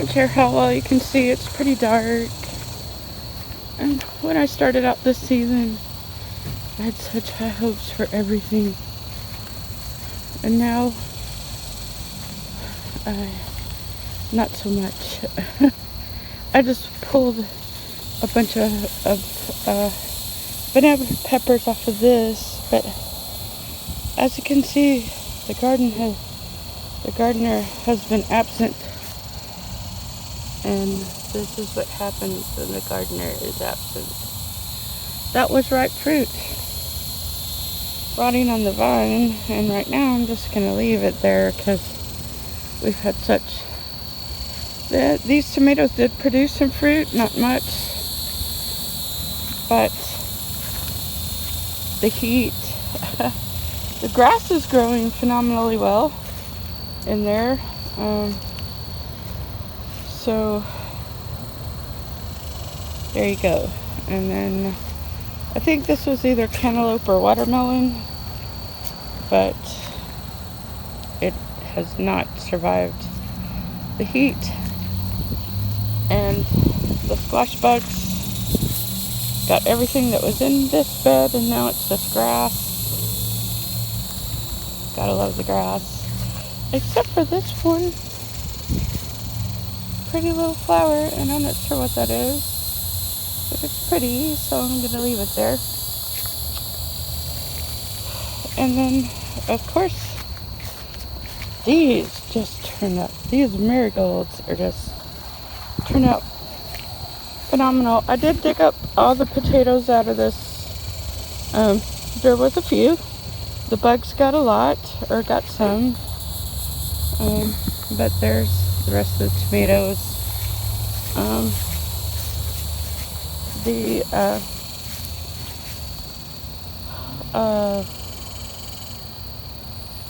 care how well you can see, it's pretty dark. And when I started out this season, I had such high hopes for everything. And now, not so much. I just pulled a bunch of banana peppers off of this, but as you can see, the gardener has been absent, and this is what happens when the gardener is absent. That was ripe fruit rotting on the vine, and right now I'm just gonna leave it there because we've had such. These tomatoes did produce some fruit, not much, but the heat. The grass is growing phenomenally well in there. So there you go. And then I think this was either cantaloupe or watermelon, but it has not survived the heat. And the squash bugs got everything that was in this bed, and now it's just grass. Gotta love the grass. Except for this one. Pretty little flower, and I'm not sure what that is. But it's pretty, so I'm gonna leave it there. And then, of course, these just turned out. These marigolds are just turned out phenomenal. I did dig up all the potatoes out of this. There was a few. The bugs got a lot, or got some. But there's the rest of the tomatoes. The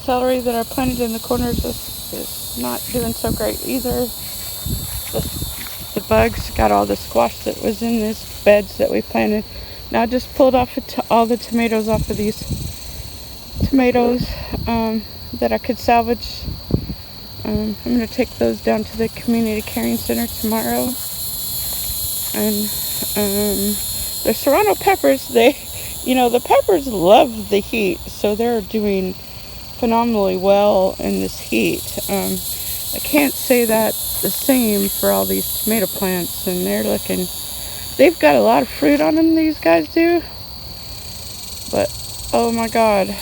celery that I planted in the corners is not doing so great either. The bugs got all the squash that was in these beds that we planted. Now I just pulled off all the tomatoes off of these tomatoes that I could salvage. I'm going to take those down to the community caring center tomorrow. And the serrano peppers, the peppers love the heat, so they're doing phenomenally well in this heat. I can't say that the same for all these tomato plants, and they've got a lot of fruit on them, these guys do. But, oh my God,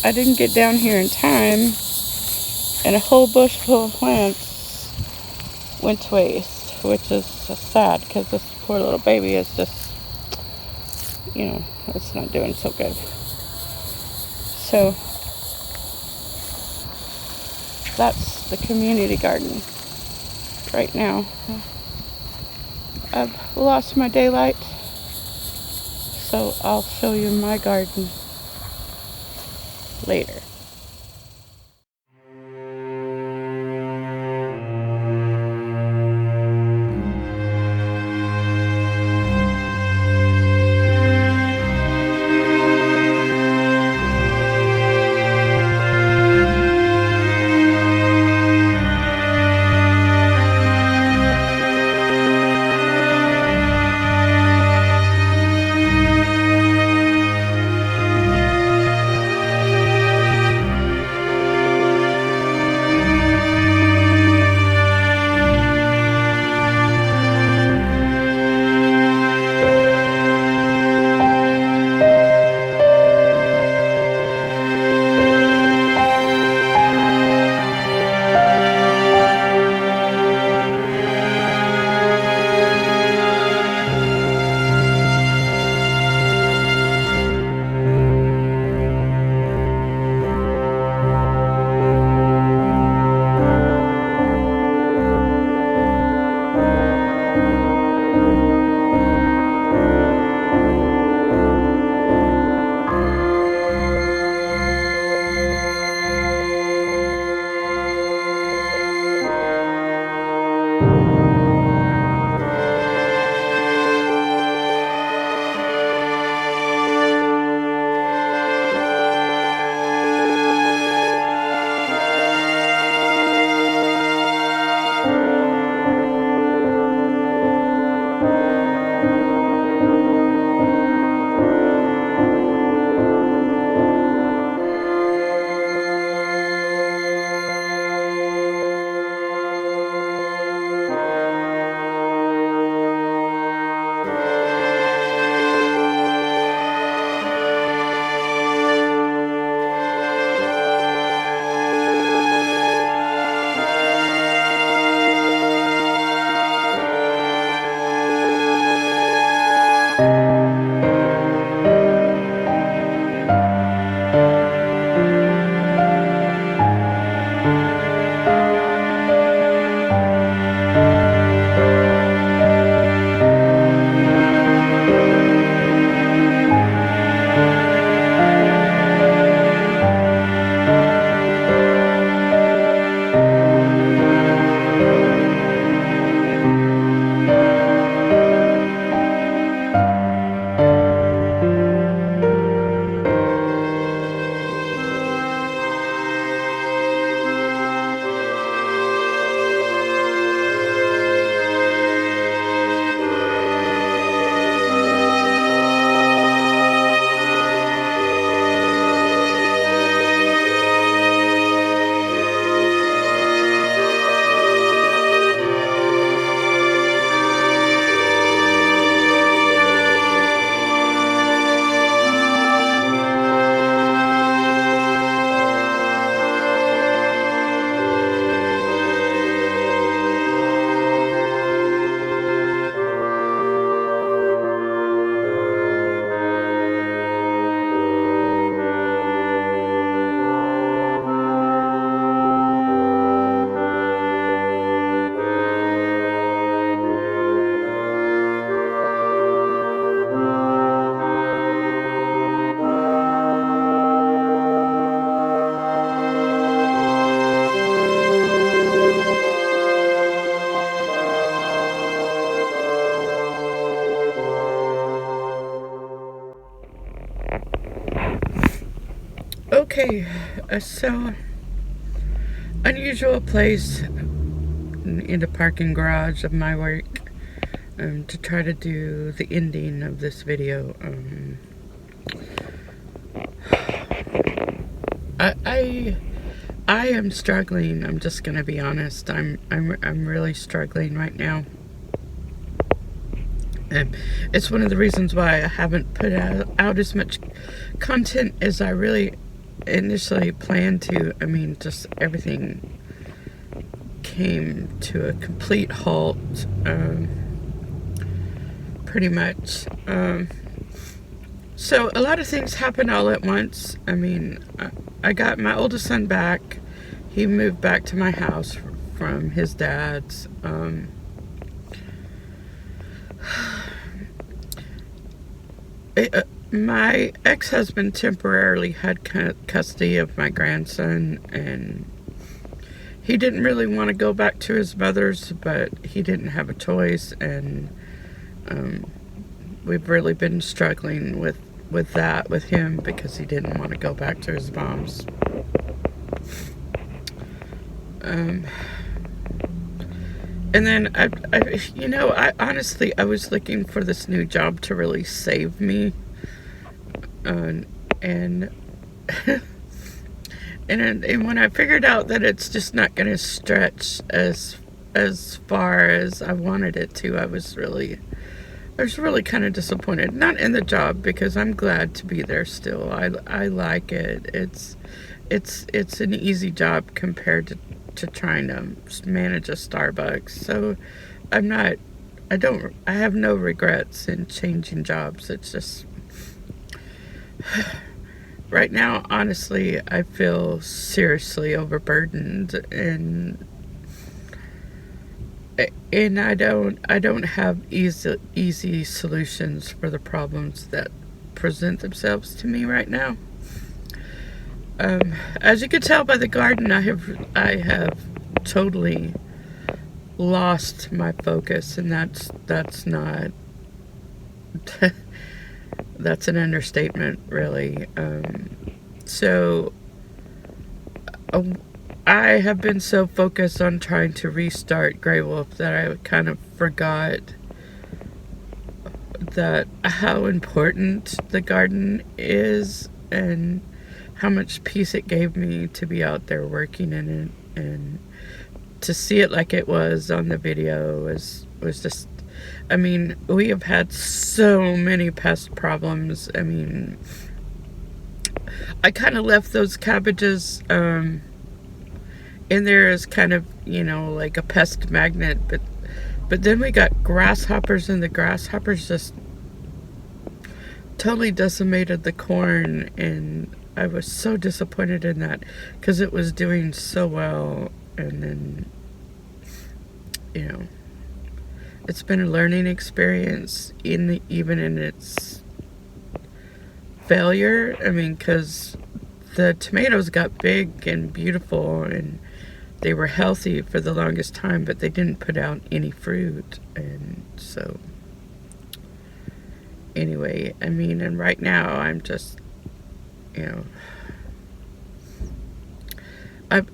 I didn't get down here in time, and a whole bush full of plants went to waste, which is sad, because this poor little baby is just, it's not doing so good. So, that's the community garden right now. I've lost my daylight, so I'll show you my garden later. Okay, so unusual place in the parking garage of my work to try to do the ending of this video. I am struggling. I'm just gonna be honest. I'm really struggling right now. And it's one of the reasons why I haven't put out as much content as I really initially planned to. I mean, just everything came to a complete halt, pretty much. So a lot of things happened all at once. I mean, I got my oldest son back. He moved back to my house from his dad's. My ex-husband temporarily had custody of my grandson, and he didn't really want to go back to his mother's, but he didn't have a choice, and we've really been struggling with that with him because he didn't want to go back to his mom's. And then I honestly, I was looking for this new job to really save me, and and when I figured out that it's just not going to stretch as far as I wanted it to, I was really kind of disappointed. Not in the job, because I'm glad to be there still. I like it. It's an easy job compared to trying to manage a Starbucks. So I have no regrets in changing jobs. It's just right now, honestly, I feel seriously overburdened, and I don't have easy solutions for the problems that present themselves to me right now. As you can tell by the garden, I have totally lost my focus, and that's not that's an understatement, really. So I have been so focused on trying to restart Grey Wolf that I kind of forgot that how important the garden is, and how much peace it gave me to be out there working in it, and to see it like it was on the video was just, I mean, we have had so many pest problems. I mean, I kind of left those cabbages in there as kind of, like a pest magnet, but then we got grasshoppers, and the grasshoppers just totally decimated the corn, and I was so disappointed in that because it was doing so well. And then, it's been a learning experience even in its failure. I mean, because the tomatoes got big and beautiful, and they were healthy for the longest time, but they didn't put out any fruit. And so anyway, I mean, and right now I'm just,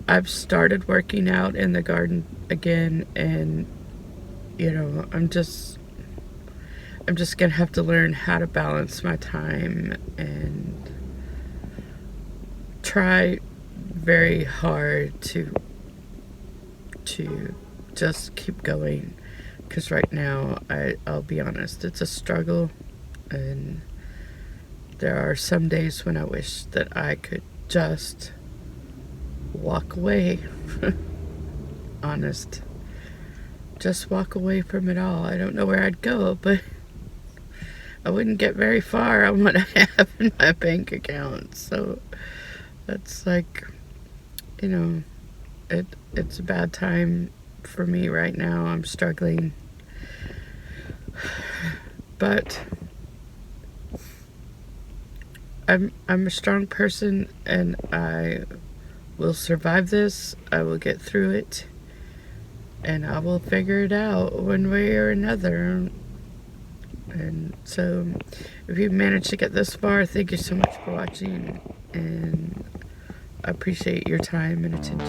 I've started working out in the garden again, and I'm just gonna have to learn how to balance my time and try very hard to just keep going, because right now I'll be honest, it's a struggle, and there are some days when I wish that I could just walk away. Honest, just walk away from it all. I don't know where I'd go, but I wouldn't get very far on what I have in my bank account. So that's like, it's a bad time for me right now. I'm struggling, but I'm a strong person, and I will survive this. I will get through it, and I will figure it out one way or another. And so if you've managed to get this far, thank you so much for watching, and I appreciate your time and attention.